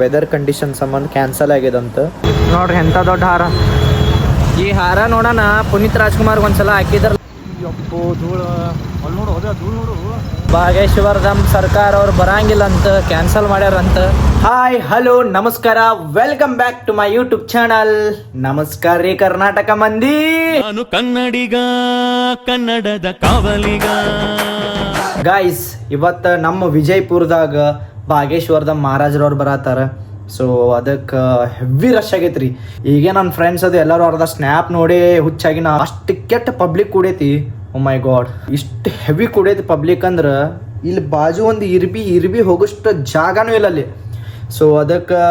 Weather condition ಸಂಬಂಧ cancel ಆಗ್ಯದಂತ ನೋಡ್ರಿ ಎಂತ ದೊಡ್ಡ ಹಾರ. ಈ ಹಾರ ನೋಡೋಣ ಪುನೀತ್ ರಾಜ್ಕುಮಾರ್ ಒಂದ್ಸಲ ಹಾಕಿದ್ರ. ಭಾಗೇಶ್ವರದಂ ಸರ್ಕಾರ ಅವ್ರು ಬರಂಗಿಲ್ಲ ಅಂತ ಕ್ಯಾನ್ಸಲ್ ಮಾಡ್ಯಾರಂತ. ಹಾಯ್ ಹಲೋ ನಮಸ್ಕಾರ, welcome back to my YouTube channel. ನಮಸ್ಕಾರ ರೀ ಕರ್ನಾಟಕ ಮಂದಿ. ನಾನು ಕನ್ನಡಿಗ, ಕನ್ನಡದ ಕಾವಲಿಗ. ಗಾಯ್ಸ್, ಇವತ್ತು ನಮ್ಮ ವಿಜಯಪುರದಾಗ ಭಾಗೇಶ್ವರದ ಮಹಾರಾಜರವ್ರು ಬರತ್ತಾರ. ಸೊ ಅದಕ್ಕೆ ಹೆವಿ ರಶ್ ಆಗೈತ್ರಿ. ಈಗ ನನ್ನ ಫ್ರೆಂಡ್ಸ್ ಅದು ಎಲ್ಲರೂ ಅರ್ಧ ಸ್ನ್ಯಾಪ್ ನೋಡಿ ಹುಚ್ಚಾಗಿ ನಾ ಅಷ್ಟು ಕೆಟ್ಟ ಪಬ್ಲಿಕ್ ಕೂಡೈತಿ. ಓ ಮೈ ಗಾಡ್, ಇಷ್ಟು ಹೆವಿ ಕೂಡೈತಿ ಪಬ್ಲಿಕ್ ಅಂದ್ರೆ ಇಲ್ಲಿ ಬಾಜು ಒಂದು ಇರ್ಬಿ ಹೋಗೋಷ್ಟು ಜಾಗನೂ ಇಲ್ಲ ಅಲ್ಲಿ. ಸೊ ಅದಕ್ಕೆ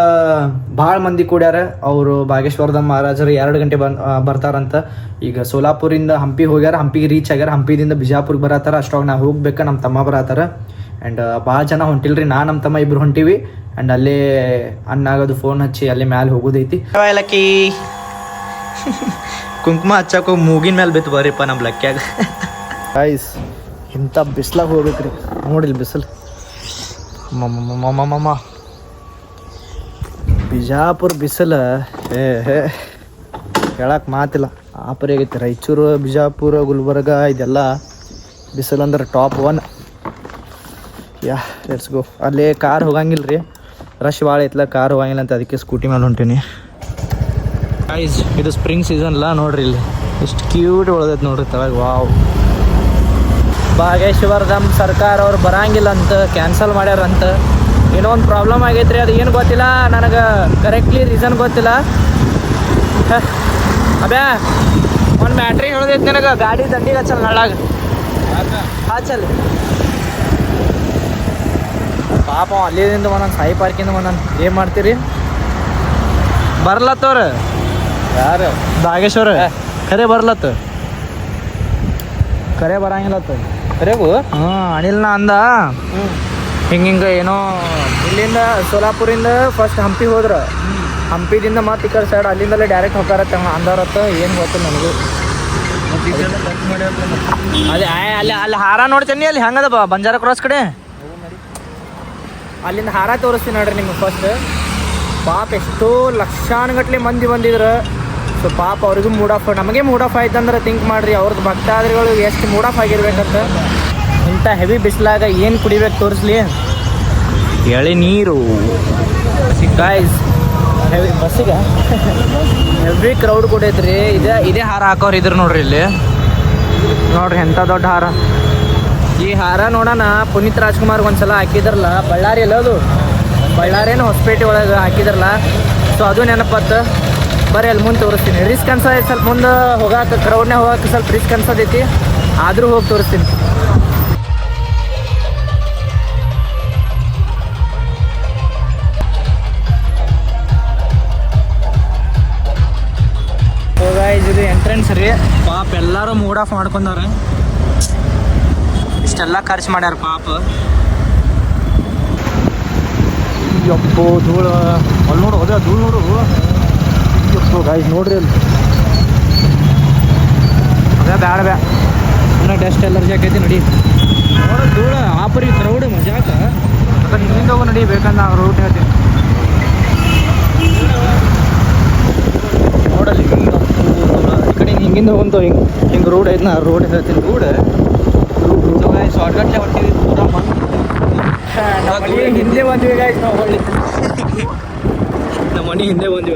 ಭಾಳ ಮಂದಿ ಕೂಡ್ಯಾರ. ಅವರು ಭಾಗೇಶ್ವರದ ಮಹಾರಾಜರು 2 ಗಂಟೆ ಬರ್ತಾರಂತ. ಈಗ ಸೋಲಾಪುರಿಂದ ಹಂಪಿ ಹೋಗ್ಯಾರ, ಹಂಪಿಗೆ ರೀಚ್ ಆಗ್ಯಾರ. ಹಂಪಿದಿಂದ ಬಿಜಾಪುರ್ಗೆ ಬರತ್ತಾರ. ಅಷ್ಟೊಳಗೆ ನಾವು ಹೋಗ್ಬೇಕು, ನಮ್ಮ ತಮ್ಮ ಬರತ್ತಾರ. ಆ್ಯಂಡ್ ಭಾಳ ಜನ ಹೊಂಟಿಲ್ರಿ, ನಮ್ಮ ತಮ್ಮ ಇಬ್ರು ಹೊಂಟಿವಿ. ಆ್ಯಂಡ್ ಅಲ್ಲೇ ಅನ್ನಾಗೋದು ಫೋನ್ ಹಚ್ಚಿ ಅಲ್ಲೇ ಮ್ಯಾಲೆ ಹೋಗೋದೈತಿ. ಲಕ್ಕಿ ಕುಂಕುಮ ಹಚ್ಚಕ್ಕೆ ಮೂಗಿನ ಮೇಲೆ ಬಿತ್ತು ಬರೀಪ್ಪ ನಮ್ಮ ಲಕ್ಕ್ಯಾಗ. ಗೈಸ್, ಇಂಥ ಬಿಸ್ಲಾಗ ಹೋಗ್ಬೇಕ್ರಿ. ನೋಡಿಲ್ಲ ಬಿಸಿಲು ಮಮ್ಮ ಬಿಜಾಪುರ ಬಿಸಿಲು ಹೇಳಕ್ಕೆ ಮಾತಿಲ್ಲ. ಆಪರಿ ಆಗೈತಿ. ರಾಯಚೂರು, ಬಿಜಾಪುರ, ಗುಲ್ಬರ್ಗ ಇದೆಲ್ಲ ಬಿಸಿಲು ಅಂದ್ರೆ ಟಾಪ್ 1. Yeah let's go. ಅಲ್ಲಿ ಕಾರ್ ಹೋಗಂಗಿಲ್ಲ ರೀ, ರಶ್ ಭಾಳ ಐತ್ಲ, ಕಾರ್ ಹೋಗಂಗಿಲ್ಲ ಅಂತ ಅದಕ್ಕೆ ಸ್ಕೂಟಿ ಮೇಲೆ ಹೊಂಟೀನಿ. ಗೈಸ್, ಇದು ಸ್ಪ್ರಿಂಗ್ ಸೀಸನ್ಲ ನೋಡ್ರಿ. ಇಲ್ಲಿ ಎಷ್ಟು ಕ್ಯೂಟ್ ಒಳದೈತೆ ನೋಡ್ರಿ ತಳಗ. ವಾವ್. ಭಾಗೇಶ್ವರದಂ ಸರ್ಕಾರ ಅವ್ರು ಬರಂಗಿಲ್ಲ ಅಂತ ಕ್ಯಾನ್ಸಲ್ ಮಾಡ್ಯಾರಂತ. ಏನೋ ಒಂದು ಪ್ರಾಬ್ಲಮ್ ಆಗೈತ್ರಿ, ಅದು ಏನು ಗೊತ್ತಿಲ್ಲ ನನಗೆ, ಕರೆಕ್ಟ್ಲಿ ರೀಸನ್ ಗೊತ್ತಿಲ್ಲ. ಅಬ್ಯಾ ಒಂದು ಬ್ಯಾಟ್ರಿ ಹೇಳದೈತಿ ನನಗೆ, ಗಾಡಿ ದಂಡಿಗೆ ಹಚ್ಚಲ್ ನಳ್ಳಾಗ ಹಚ್ಚಲ್. ಪಾಪ ಅಲ್ಲಿಂದ ಒಂದೊಂದು ಸಾಯಿ ಪಾರ್ಕಿಂದ ಒಂದೊಂದು ಏನು ಮಾಡ್ತೀರಿ. ಬರ್ಲತ್ತವ್ರ ಯಾರು ಭಾಗೇಶ್ವರ ಖರೆ ಬರ್ಲತ್ತ, ಖರೆ ಬರಂಗಿಲ್ಲತ್ತ ಖರೆಗೂ. ಅನಿಲ್ನ ಅಂದ ಹಿಂಗೆ ಏನೋ ಇಲ್ಲಿಂದ ಸೋಲಾಪುರಿಂದ ಫಸ್ಟ್ ಹಂಪಿ ಹೋದ್ರ, ಹಂಪಿದಿಂದ ಮತ್ತೆ ಈ ಕಡೆ ಸೈಡ್ ಅಲ್ಲಿಂದಲೇ ಡೈರೆಕ್ಟ್ ಹೋಗಾರತ್ತ ಅಂದಾರತ್ತ. ಏನು ಗೊತ್ತಿಲ್ಲ ನನಗೂ. ಅದೇ ಅಲ್ಲಿ ಹಾರ ನೋಡ್ತೀನಿ, ಅಲ್ಲಿ ಹೆಂಗದ ಬಂಜಾರ ಕ್ರಾಸ್ ಕಡೆ ಅಲ್ಲಿಂದ ಹಾರ ತೋರಿಸ್ತೀನಿ ನೋಡ್ರಿ ನಿಮ್ಗೆ ಫಸ್ಟ್. ಪಾಪ ಎಷ್ಟೋ ಲಕ್ಷಾನುಗಟ್ಲೆ ಮಂದಿ ಬಂದಿದ್ರು. ಸೊ ಪಾಪ ಅವ್ರಿಗೂ ಮೂಡ್ ಆಫ್, ನಮಗೆ ಮೂಡ್ ಆಫ್ ಆಯ್ತು ಅಂದ್ರೆ ಥಿಂಕ್ ಮಾಡಿರಿ ಅವ್ರದ್ದು ಭಕ್ತಾದಿಗಳು ಎಷ್ಟು ಮೂಡ್ ಆಫ್ ಆಗಿರ್ಬೇಕಂತ. ಇಂಥ ಹೆವಿ ಬಿಸಿಲಾಗ ಏನು ಕುಡಿಬೇಕು ತೋರಿಸ್ಲಿ. ಎಳೆನೀರು. ಗಾಯ್ಸ್, ಹೆವಿ ಬಸ್ಸಿಗೆ ಹೆವಿ ಕ್ರೌಡ್ ಕೊಡೈತ್ರಿ. ಇದೇ ಹಾರ ಹಾಕೋರು ಇದ್ರು ನೋಡ್ರಿ. ಇಲ್ಲಿ ನೋಡ್ರಿ ಎಂಥ ದೊಡ್ಡ ಹಾರ. ಈ ಹಾರ ನೋಡೋಣ ಪುನೀತ್ ರಾಜ್ಕುಮಾರ್ ಒಂದ್ಸಲ ಹಾಕಿದ್ರಲ್ಲ ಬಳ್ಳಾರಿ, ಎಲ್ಲ ಅದು ಬಳ್ಳಾರೇನು ಹೊಸಪೇಟೆ ಒಳಗೆ ಹಾಕಿದ್ರಲ್ಲ. ಸೊ ಅದು ನೆನಪತ್ತು. ಬರೀ ಅಲ್ಲಿ ಮುಂದೆ ತೋರಿಸ್ತೀನಿ. ರಿಸ್ಕ್ ಅನ್ಸೋದೈತಿ ಸ್ವಲ್ಪ, ಮುಂದೆ ಹೋಗಕ್ಕೆ ಕ್ರೌಡ್ನೇ ಹೋಗಕ್ಕೆ ಸ್ವಲ್ಪ ರಿಸ್ಕ್ ಅನ್ಸೋದೈತಿ, ಆದರೂ ಹೋಗಿ ತೋರಿಸ್ತೀನಿ. ಇದು ಎಂಟ್ರೆನ್ಸ್ ರೀ. ಪಾಪ ಎಲ್ಲರೂ ಮೂಡ್ ಆಫ್ ಮಾಡ್ಕೊಂಡವ್ರೆ, ಇಷ್ಟೆಲ್ಲ ಖರ್ಚು ಮಾಡ್ಯಾರ ಪಾಪ. ಯಪ್ಪೋ ಧೂಳು, ಅಲ್ಲಿ ನೋಡು, ಅದೇ ಧೂಳು ನೋಡು. ಯಪ್ಪೋ ಗಾಯ್ಸ್ ನೋಡ್ರಿ, ಅಲ್ಲಿ ಅದೇ ಬ್ಯಾಡ ಇನ್ನೂ ಡಸ್ಟ್ ಎಲರ್ಜಿ ಆಕೈತಿ. ನಡಿ ನೋಡೋದು ಧೂಳು, ಆಪರಿ ಕ್ರೌಡ್ ಮಜಾಕ. ಅక్కడ ಹಿಂದಿಂದ ಹೋಗೋ ನಡಿ, ಬೇಕಂದ್ರೆ ನಾವು ರೂಟ್ ಹೇಳ್ತೀನಿ. ನೋಡಲ್ಲಿ ಈ ಕಡೆ ಹಿಂಗಿಂದ ಹೋಗಂತ ಹಿಂಗೆ ರೋಡ್ ಐತೆ, ನಾ ರೋಡ್ ಹೇಳ್ತೀನಿ. ಶಾರ್ಟ್ಕಟ್ಲೆ ಹೊಂಟಿವಿ ಪೂರ ಹಿಂದೆ ಬಂದ್ವಿ ಗಾಯ್ಸ್. ನಾವು ಹೊಳ್ಳಿ ನಮ್ಮ ಮನೆ ಹಿಂದೆ ಬಂದ್ವಿ.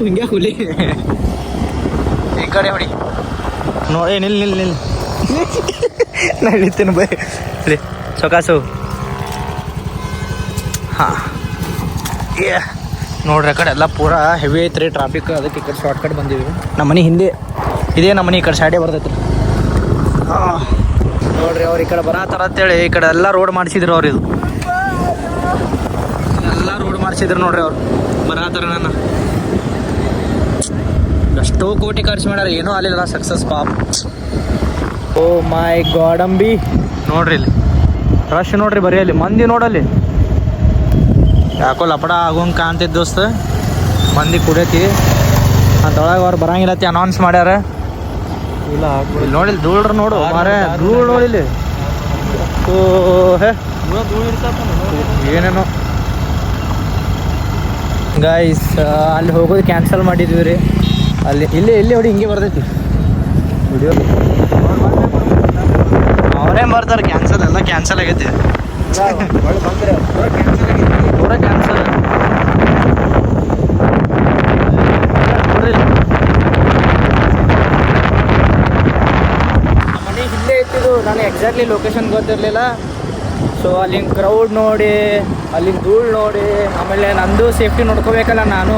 ಹಿಂಗೆ ಹುಲಿ ಈ ಕಡೆ ಹೊಡಿ ನೋಡಿ. ನಿಲ್ ನಾ ಹಿಡಿತೀನಿ ಬೈ ಇಲ್ಲಿ ಸೊಕಾಸು. ಹಾಂ ನೋಡ್ರಿ, ಆ ಕಡೆ ಎಲ್ಲ ಪೂರ ಹೆವಿ ಐತ್ರಿ ಟ್ರಾಫಿಕ್. ಅದಕ್ಕೆ ಈ ಕಡೆ ಶಾರ್ಟ್ಕಟ್ ಬಂದೀವಿ. ನಮ್ಮ ಮನೆ ಹಿಂದೆ ಇದೇ, ನಮ್ಮ ಮನೆ ಈ ಕಡೆ ಸೈಡೇ ಬರ್ತೈತ್ರಿ. ಹಾಂ ನೋಡ್ರಿ, ಅವ್ರು ಈ ಕಡೆ ಬರತ್ತಾರ ಅಂತೇಳಿ ಈ ಕಡೆ ಎಲ್ಲ ರೋಡ್ ಮಾಡಿಸಿದ್ರು. ಅವ್ರು ಇದು ಎಲ್ಲ ರೋಡ್ ಮಾಡಿಸಿದ್ರು ನೋಡ್ರಿ. ಅವ್ರು ಬರತ್ತಾರ. ನನ್ನ ಎಷ್ಟೋ ಕೋಟಿ ಖರ್ಚು ಮಾಡ್ಯಾರ, ಏನೂ ಆಗಲಿಲ್ಲ ಸಕ್ಸಸ್ ಪಾಪ. ಓ ಮೈ ಗಾಡ್ ಅಂಬಿ. ನೋಡ್ರಿ ಇಲ್ಲಿ ರಶ್ ನೋಡ್ರಿ, ಬರೀ ಅಲ್ಲಿ ಮಂದಿ ನೋಡಲ್ಲಿ. ಯಾಕೋ ಲಪಡ ಆಗೋಂಗೆ ಕಾಣ್ತಿದ್ದು ದೋಸ್ತ, ಮಂದಿ ಕುಡೈತಿ. ಅದ್ರೊಳಗೆ ಅವ್ರು ಬರಂಗಿಲ್ಲತಿ ಅನೌನ್ಸ್ ಮಾಡ್ಯಾರ. ಇಲ್ಲ ಇಲ್ಲಿ ನೋಡಿಲ್ಲ ಧೂಳ್ರ ನೋಡು ಮಾರೇ, ಧೂಳು ನೋಡಿಲ್ಲಿ. ಓ ಹೇ ಏನೇನೋ ಗೈಸ್ ಅಲ್ಲಿ ಹೋಗೋದು ಕ್ಯಾನ್ಸಲ್ ಮಾಡಿದ್ವಿ ರೀ. ಅಲ್ಲಿ ಇಲ್ಲಿ ಹೊಡಿ ಹಿಂಗೆ ಬರ್ತೈತಿ ವಿಡಿಯೋ. ಅವ್ರೇನು ಬರ್ತಾರೆ, ಕ್ಯಾನ್ಸಲ್ ಎಲ್ಲ ಕ್ಯಾನ್ಸಲ್ ಆಗೈತಿ, ಪೂರ ಕ್ಯಾನ್ಸಲ್. ಮನೆ ಇಲ್ಲೇ ಇತ್ತಿದ್ದು, ನಾನು ಎಕ್ಸಾಕ್ಟ್ಲಿ ಲೊಕೇಶನ್ ಗೊತ್ತಿರಲಿಲ್ಲ. ಸೊ ಅಲ್ಲಿನ ಕ್ರೌಡ್ ನೋಡಿ, ಅಲ್ಲಿನ ಧೂಳು ನೋಡಿ, ಆಮೇಲೆ ನಂದು ಸೇಫ್ಟಿ ನೋಡ್ಕೋಬೇಕಲ್ಲ ನಾನು.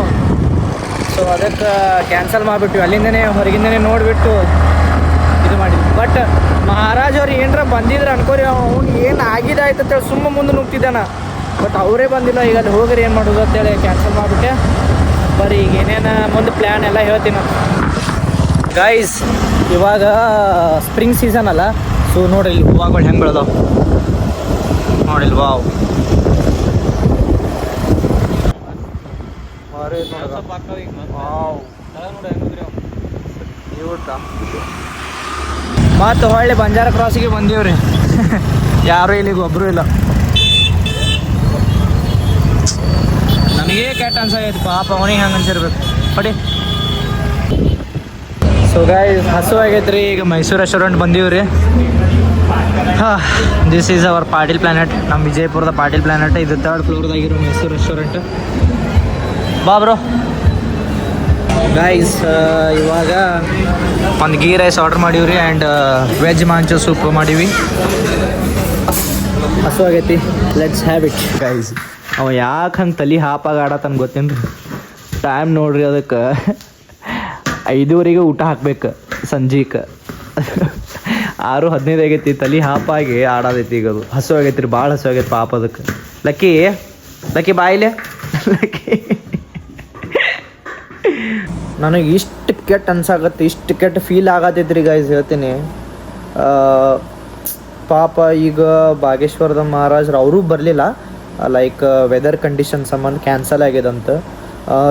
ಸೊ ಅದಕ್ಕೆ ಕ್ಯಾನ್ಸಲ್ ಮಾಡಿಬಿಟ್ವಿ. ಅಲ್ಲಿಂದನೇ ಹೊರಗಿಂದನೇ ನೋಡಿಬಿಟ್ಟು ಇದು ಮಾಡಿದ್ವಿ. ಬಟ್ ಮಹಾರಾಜ್ ಅವ್ರು ಏನರ ಬಂದಿದ್ರೆ ಅನ್ಕೋರಿ, ಅವ್ನು ಏನು ಆಗಿದಾಯ್ತು ಅಂತೇಳಿ ಸುಮ್ಮ ಮುಂದೆ ನುಗ್ತಿದ್ದಾನ. ಬಟ್ ಅವರೇ ಬಂದಿಲ್ಲ. ಈಗ ಅಲ್ಲಿ ಹೋಗ್ರಿ ಏನು ಮಾಡೋದು ಅಂತೇಳಿ ಕ್ಯಾನ್ಸಲ್ ಮಾಡಿಬಿಟ್ಟೆ. ಬರೀ ಈಗ ಏನೇನು ಮುಂದೆ ಪ್ಲ್ಯಾನ್ ಎಲ್ಲ ಹೇಳ್ತೀನಿ ಗೈಸ್. ಇವಾಗ ಸ್ಪ್ರಿಂಗ್ ಸೀಸನ್ ಅಲ್ಲ, ಸೊ ನೋಡ್ರಿ ಇಲ್ಲಿ ಹೂವುಗಳು ಹೆಂಗೆ ಬೆಳೆದಾವ ನೋಡಿಲ್. ವಾವ್, ಮತ್ತು ಹೊಳ್ಳಿ ಬಂಜಾರ ಕ್ರಾಸಿಗೆ ಬಂದೀವ್ರಿ. ಯಾರೂ ಇಲ್ಲಿಗೆ ಒಬ್ಬರು ಇಲ್ಲ. ನನಗೇ ಕೆಟ್ಟ ಅನ್ಸಾಗೈತಿ, ಪಾಪ ಅವನಿಗೆ ಹಂಗೆ ಅನ್ಸಿರ್ಬೇಕು ಹೊಡಿ. ಸೊ ಗೈಸ್ ಹಸು ಆಗೈತ್ರಿ. ಈಗ ಮೈಸೂರು ರೆಸ್ಟೋರೆಂಟ್ ಬಂದೀವ್ರಿ. ಹಾಂ, this is our Patil planet. ನಮ್ಮ ವಿಜಯಪುರದ ಪಾಟೀಲ್ ಪ್ಲಾನೆಟ್. ಇದು 3rd ಫ್ಲೋರ್ದಾಗಿರೋ ಮೈಸೂರು ರೆಸ್ಟೋರೆಂಟ್. ಬಾ ಬ್ರೋ. ಗೈಸ್ ಇವಾಗ ಒಂದು ಗೀ ರೈಸ್ ಆರ್ಡ್ರ್ ಮಾಡೀವ್ರಿ ಆ್ಯಂಡ್ ವೆಜ್ ಮಾಂಚೋ ಸೂಪ್ ಮಾಡೀವಿ. ಹಸು ಆಗೈತಿ, ಲೆಟ್ಸ್ ಹ್ಯಾವ್ ಇಟ್ ಗೈಸ್. ಅವ ಯಾಕೆ ಹಂಗೆ ತಲೆ ಹಾಪಾಗಿ ಆಡತ್ತನ ಗೊತ್ತೇನು ರೀ? ಟೈಮ್ ನೋಡ್ರಿ, ಅದಕ್ಕೆ 5:15 ಊಟ ಹಾಕ್ಬೇಕು, ಸಂಜೆಗೆ 6:15 ಆಗೈತಿ. ತಲೆ ಹಾಪಾಗಿ ಆಡೋದೈತಿ. ಈಗ ಅದು ಹಸು ಆಗೈತಿ ರೀ, ಭಾಳ ಹಸು ಆಗೈತಿ ಪಾಪ ಅದಕ್ಕೆ. ಲಕ್ಕಿ ಬಾಯಿಲೆ ಲಕ್ಕಿ. ನನಗೆ ಇಷ್ಟು ಕೆಟ್ಟ ಅನ್ಸಾಗತ್ತೆ, ಇಷ್ಟು ಕೆಟ್ಟ ಫೀಲ್ ಆಗತ್ತೈತ್ರಿ ಗೈಸ್, ಹೇಳ್ತೀನಿ. ಪಾಪ ಈಗ ಬಾಗೇಶ್ವರದ ಮಹಾರಾಜರು ಅವರೂ ಬರಲಿಲ್ಲ. ಲೈಕ್ ವೆದರ್ ಕಂಡೀಷನ್ ಸಂಬಂಧ ಕ್ಯಾನ್ಸಲ್ ಆಗ್ಯದಂತ.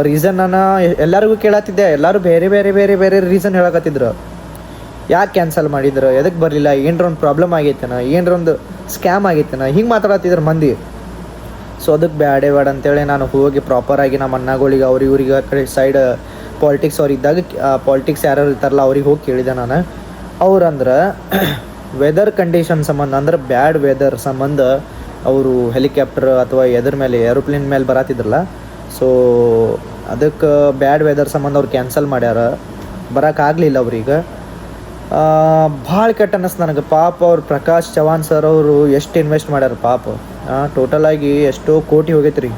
ರೀಸನ್ ನಾನು ಎಲ್ಲರಿಗೂ ಕೇಳತ್ತಿದ್ದೆ. ಎಲ್ಲರೂ ಬೇರೆ ಬೇರೆ ಬೇರೆ ಬೇರೆ ರೀಸನ್ ಹೇಳಕತ್ತಿದ್ರು. ಯಾಕೆ ಕ್ಯಾನ್ಸಲ್ ಮಾಡಿದ್ರು, ಎದಕ್ಕೆ ಬರಲಿಲ್ಲ, ಏನರ ಒಂದು ಪ್ರಾಬ್ಲಮ್ ಆಗೈತೇನ, ಏನರ ಒಂದು ಸ್ಕ್ಯಾಮ್ ಆಗೈತೇನ, ಹಿಂಗೆ ಮಾತಾಡತ್ತಿದ್ರು ಮಂದಿ. ಸೊ ಅದಕ್ಕೆ ಬೇಡ ಅಂತೇಳಿ ನಾನು ಹೋಗಿ ಪ್ರಾಪರಾಗಿ ನಮ್ಮ ಅಣ್ಣಗಳಿಗೆ ಅವ್ರಿಗೆ ಆ ಕಡೆ ಸೈಡ್ ಪಾಲಿಟಿಕ್ಸ್ ಅವ್ರು ಇದ್ದಾಗ, ಪಾಲಿಟಿಕ್ಸ್ ಯಾರು ಇರ್ತಾರಲ್ಲ ಅವ್ರಿಗೆ ಹೋಗಿ ಕೇಳಿದೆ ನಾನು. ಅವ್ರಂದ್ರೆ ವೆದರ್ ಕಂಡೀಷನ್ ಸಂಬಂಧ, ಅಂದ್ರೆ ಬ್ಯಾಡ್ ವೆದರ್ ಸಂಬಂಧ ಅವರು ಹೆಲಿಕಾಪ್ಟರ್ ಅಥವಾ ಎದ್ರ ಮೇಲೆ ಏರೋಪ್ಲೇನ್ ಮೇಲೆ ಬರತ್ತಿದ್ರಲ್ಲ. ಸೊ ಅದಕ್ಕೆ ಬ್ಯಾಡ್ ವೆದರ್ ಸಂಬಂಧ ಅವ್ರು ಕ್ಯಾನ್ಸಲ್ ಮಾಡ್ಯಾರ, ಬರೋಕ್ಕಾಗಲಿಲ್ಲ ಅವ್ರಿಗೆ. ಭಾಳ ಕೆಟ್ಟ ಅನ್ನಿಸ್ತು ನನಗೆ. ಪಾಪ ಅವ್ರು ಪ್ರಕಾಶ್ ಚವಾಣ್ ಸರ್ ಅವರು ಎಷ್ಟು ಇನ್ವೆಸ್ಟ್ ಮಾಡ್ಯಾರ ಪಾಪ. ಟೋಟಲಾಗಿ ಎಷ್ಟೋ ಕೋಟಿ ಹೋಗೈತೆ ರೀ.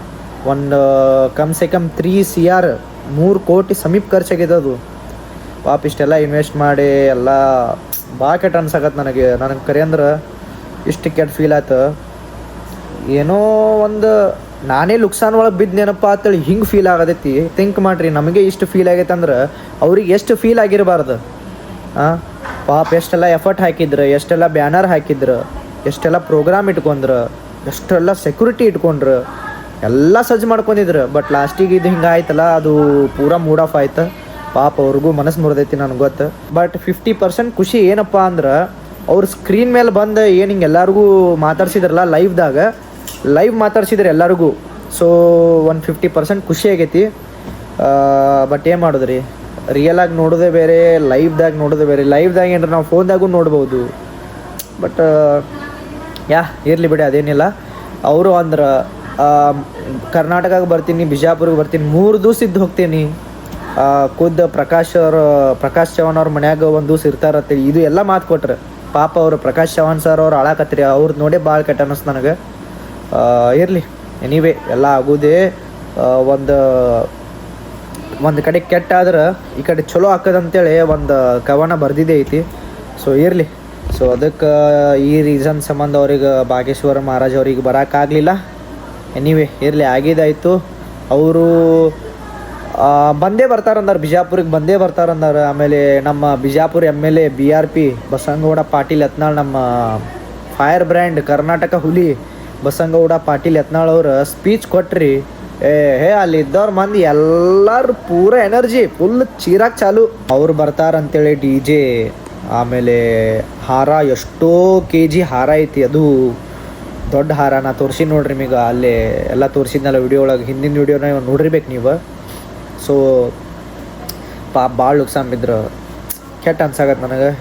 ಒಂದು ಕಮ್ ಸೆ ಕಮ್ 3 CR 3 ಕೋಟಿ ಸಮೀಪ ಖರ್ಚಾಗಿದೆ ಅದು. ಪಾಪ ಇಷ್ಟೆಲ್ಲ ಇನ್ವೆಸ್ಟ್ ಮಾಡಿ ಎಲ್ಲ ಭಾಳ ಕೆಟ್ಟ ಅನ್ಸಾಕತ್ತೆ ನನಗೆ ಕರೆ ಅಂದ್ರೆ ಇಷ್ಟು ಕೆಟ್ಟ ಫೀಲ್ ಆಯ್ತು. ಏನೋ ಒಂದು ನಾನೇ ಲುಕ್ಸಾನ್ ಒಳಗೆ ಬಿದ್ದನೇನಪ್ಪ ಅಂತೇಳಿ ಹಿಂಗೆ ಫೀಲ್ ಆಗತೈತಿ. ಥಿಂಕ್ ಮಾಡಿರಿ, ನಮಗೆ ಇಷ್ಟು ಫೀಲ್ ಆಗೈತೆ ಅಂದ್ರೆ ಅವ್ರಿಗೆ ಎಷ್ಟು ಫೀಲ್ ಆಗಿರಬಾರ್ದು. ಪಾಪ ಎಷ್ಟೆಲ್ಲ ಎಫರ್ಟ್ ಹಾಕಿದ್ರು, ಎಷ್ಟೆಲ್ಲ ಬ್ಯಾನರ್ ಹಾಕಿದ್ರು, ಎಷ್ಟೆಲ್ಲ ಪ್ರೋಗ್ರಾಮ್ ಇಟ್ಕೊಂಡ್ರು, ಎಷ್ಟೆಲ್ಲ ಸೆಕ್ಯೂರಿಟಿ ಇಟ್ಕೊಂಡ್ರು, ಎಲ್ಲ ಸಜ್ಜು ಮಾಡ್ಕೊಂಡಿದ್ರು. ಬಟ್ ಲಾಸ್ಟಿಗೆ ಇದು ಹಿಂಗೆ ಆಯ್ತಲ್ಲ, ಅದು ಪೂರಾ ಮೂಡ್ ಆಫ್ ಆಯ್ತು. ಪಾಪ ಅವ್ರಿಗೂ ಮನಸ್ಸು ಮುರಿದೈತಿ, ನನಗೆ ಗೊತ್ತು. ಬಟ್ 50% ಖುಷಿ ಏನಪ್ಪ ಅಂದ್ರೆ ಅವ್ರು ಸ್ಕ್ರೀನ್ ಮೇಲೆ ಬಂದು ಏನು ಹಿಂಗೆ ಎಲ್ಲರಿಗೂ ಮಾತಾಡ್ಸಿದ್ರಲ್ಲ, ಲೈವ್ ಮಾತಾಡ್ಸಿದ್ರು ಎಲ್ಲರಿಗೂ. ಸೊ ಒಂದು 50% ಖುಷಿ ಆಗೈತಿ. ಬಟ್ ಏನು ಮಾಡೋದ್ರಿ, ರಿಯಲಾಗಿ ನೋಡೋದೇ ಬೇರೆ, ಲೈವ್ದಾಗ ನೋಡೋದೇ ಬೇರೆ. ಲೈವ್ದಾಗ ಏನ್ರ ನಾವು ಫೋನ್ದಾಗೂ ನೋಡ್ಬೋದು. ಬಟ್ ಇರಲಿ ಬಿಡಿ, ಅದೇನಿಲ್ಲ. ಅವರು ಅಂದ್ರೆ ಕರ್ನಾಟಕಕ್ಕೆ ಬರ್ತೀನಿ, ಬಿಜಾಪುರಿಗೆ ಬರ್ತೀನಿ, 3 ದಿವಸ ಇದ್ದು ಹೋಗ್ತೀನಿ. ಖುದ್ದು ಪ್ರಕಾಶ್ ಚವಾಣ್ ಅವ್ರ ಮನ್ಯಾಗ ಒಂದು ದಿವಸ ಇರ್ತಾರತ್ತೇಳಿ ಇದು ಎಲ್ಲ ಮಾತು ಕೊಟ್ರೆ. ಪಾಪ ಅವರು ಪ್ರಕಾಶ್ ಚವಾಣ್ ಸರ್ ಅವ್ರು ಆಳಾಕತ್ರಿ, ಅವ್ರು ನೋಡೇ ಭಾಳ ಕೆಟ್ಟ ಅನ್ನಿಸ್ತು ನನಗೆ. ಇರಲಿ, ಎನಿವೇ ಎಲ್ಲ ಆಗೋದೇ. ಒಂದು ಕಡೆ ಕೆಟ್ಟ ಆದ್ರೆ ಈ ಕಡೆ ಚಲೋ ಹಾಕೋದಂತೇಳಿ ಒಂದು ಕವನ ಬರ್ದಿದ್ದೇ ಐತಿ. ಸೊ ಇರಲಿ. ಸೊ ಅದಕ್ಕೆ ಈ ರೀಸನ್ ಸಂಬಂಧ ಅವ್ರಿಗೆ ಬಾಗೇಶ್ವರ ಮಹಾರಾಜ್ ಅವ್ರಿಗೆ ಬರೋಕ್ಕಾಗಲಿಲ್ಲ. ಎನಿವೇ ಇರಲಿ, ಆಗಿದ್ದಾಯಿತು. ಅವರು ಬಂದೇ ಬರ್ತಾರಂದಾರೆ, ಬಿಜಾಪುರಿಗೆ ಬಂದೇ ಬರ್ತಾರಂದಾರೆ. ಆಮೇಲೆ ನಮ್ಮ ಬಿಜಾಪುರ MLA BRP ಬಸನಗೌಡ ಪಾಟೀಲ್ ಯತ್ನಾಳ್, ನಮ್ಮ ಫೈರ್ ಬ್ರ್ಯಾಂಡ್ ಕರ್ನಾಟಕ ಹುಲಿ ಬಸನಗೌಡ ಪಾಟೀಲ್ ಯತ್ನಾಳ್ ಅವ್ರು ಸ್ಪೀಚ್ ಕೊಟ್ರಿ. ಅಲ್ಲಿದ್ದವ್ರ ಮಂದಿ ಎಲ್ಲರೂ ಪೂರ ಎನರ್ಜಿ ಫುಲ್ ಚೀರಾಕ್ ಚಾಲು. ಅವ್ರು ಬರ್ತಾರಂತೇಳಿ DJ, ಆಮೇಲೆ ಹಾರ, ಎಷ್ಟೋ KG ಹಾರ ಐತಿ. ಅದು ದೊಡ್ಡ ಹಾರ ನಾ ತೋರಿಸಿ ನೋಡ್ರಿ ನಿಮಗೆ ಅಲ್ಲಿ ಎಲ್ಲ ತೋರಿಸಿದ್ನಲ್ಲ ವಿಡಿಯೋ ಒಳಗೆ ಹಿಂದಿನ ವಿಡಿಯೋನ ನೋಡಿರ್ಬೇಕು ನೀವು. ಸೊ ಪಾಪ ಭಾಳ ನುಕ್ಸಾನ್ ಬಿದ್ರು ಕೆಟ್ಟ ಅನ್ಸಾಗತ್ತೆ ನನಗೆ.